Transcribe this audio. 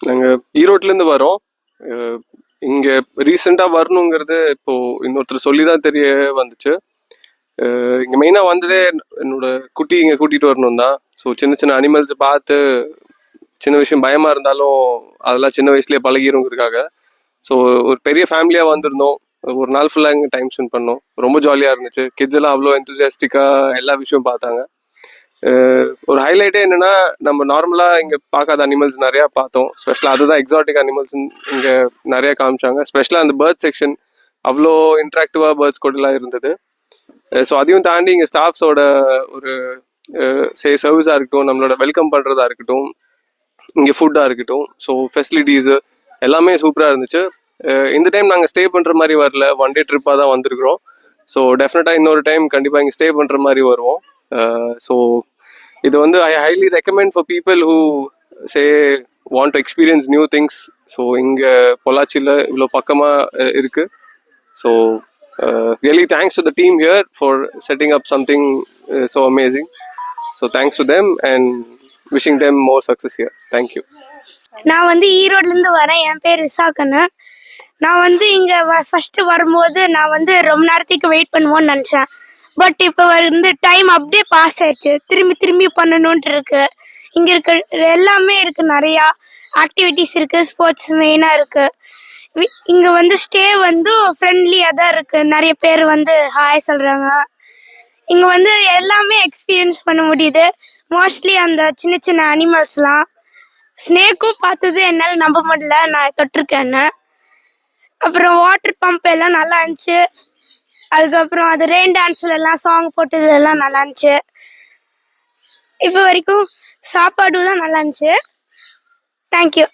நாங்கள் ஈரோட்லேருந்து வரோம். இங்கே ரீசெண்டாக வரணுங்கிறது இப்போது இன்னொருத்தர் சொல்லி தான் தெரிய வந்துச்சு. இங்கே மெயினாக வந்ததே என்னோட குட்டி இங்கே கூட்டிகிட்டு வரணும் தான். ஸோ சின்ன சின்ன அனிமல்ஸ் பார்த்து சின்ன விஷயம் பயமாக இருந்தாலும் அதெல்லாம் சின்ன வயசுலேயே பழகிருங்கிறதுக்காக. ஸோ ஒரு பெரிய ஃபேமிலியாக வந்திருந்தோம். ஒரு நாள் ஃபுல்லாக இங்கே டைம் ஸ்பெண்ட் பண்ணோம். ரொம்ப ஜாலியாக இருந்துச்சு. கிட்ஸ் எல்லாம் அவ்வளோ எந்தூசியாஸ்டிக்காக எல்லா விஷயம் பார்த்தாங்க. ஒரு ஹைலைட்டே என்னன்னா, நம்ம நார்மலாக இங்கே பார்க்காத அனிமல்ஸ் நிறையா பார்த்தோம். ஸ்பெஷலாக அதுதான் எக்ஸாட்டிக் அனிமல்ஸ் இங்கே நிறையா காமிச்சாங்க. ஸ்பெஷலாக அந்த பேர்ட் செக்ஷன் அவ்வளோ இன்ட்ராக்டிவாக பேர்ட்ஸ் கூடலாம் இருந்தது. ஸோ அதையும் தாண்டி இங்கே ஸ்டாஃப்ஸோட ஒரு சர்வீஸாக இருக்கட்டும், நம்மளோட வெல்கம் பண்ணுறதா இருக்கட்டும், இங்கே ஃபுட்டாக இருக்கட்டும், ஸோ ஃபெசிலிட்டிஸு எல்லாமே சூப்பராக இருந்துச்சு. இந்த டைம் நாங்கள் ஸ்டே பண்ணுற மாதிரி வரல, ஒன் டே ட்ரிப்பாக தான் வந்திருக்கிறோம். ஸோ டெஃபினட்டாக இன்னொரு டைம் கண்டிப்பாக இங்கே ஸ்டே பண்ணுற மாதிரி வருவோம். ஸோ இது வந்து ஐ highly recommend for people who say want to experience new things. So இங்கே பொள்ளாச்சியில் இவ்வளோ பக்கமாக இருக்குது. So really thanks to the team here for setting up something so amazing. So thanks to them and wishing them more success here. Thank you. நான் வந்து ஈரோட்லேருந்து வரேன். என் பேர் விசாகண்ணு. நான் வந்து இங்கே ஃபஸ்ட்டு வரும்போது நான் வந்து ரொம்ப நேரத்துக்கு வெயிட் பண்ணுவோன்னு நினச்சேன். பட் இப்போ வந்து டைம் அப்படியே பாஸ் ஆயிடுச்சு. திரும்பி பண்ணணுன்ட்டு இருக்கு. இங்கே இருக்க எல்லாமே இருக்குது, நிறையா ஆக்டிவிட்டீஸ் இருக்குது, ஸ்போர்ட்ஸ் மெயினாக இருக்குது. இங்கே வந்து ஸ்டே வந்து ஃப்ரெண்ட்லியாக தான் இருக்குது. நிறைய பேர் வந்து ஹாய் சொல்கிறாங்க. இங்கே வந்து எல்லாமே எக்ஸ்பீரியன்ஸ் பண்ண முடியுது. மோஸ்ட்லி அந்த சின்ன சின்ன அனிமல்ஸ்லாம், ஸ்னேக்கும் பார்த்தது என்னால் நம்ப முடியல, நான் தொட்டிருக்கேன்னு. அப்புறம் வாட்டர் பம்ப் எல்லாம் நல்லா இருந்துச்சு. அதுக்கப்புறம் அது ரெயின் டான்ஸ்லாம் சாங் போட்டது எல்லாம் நல்லா இருந்துச்சு. இப்போ வரைக்கும் சாப்பாடு தான் நல்லா இருந்துச்சு. தேங்க்யூ.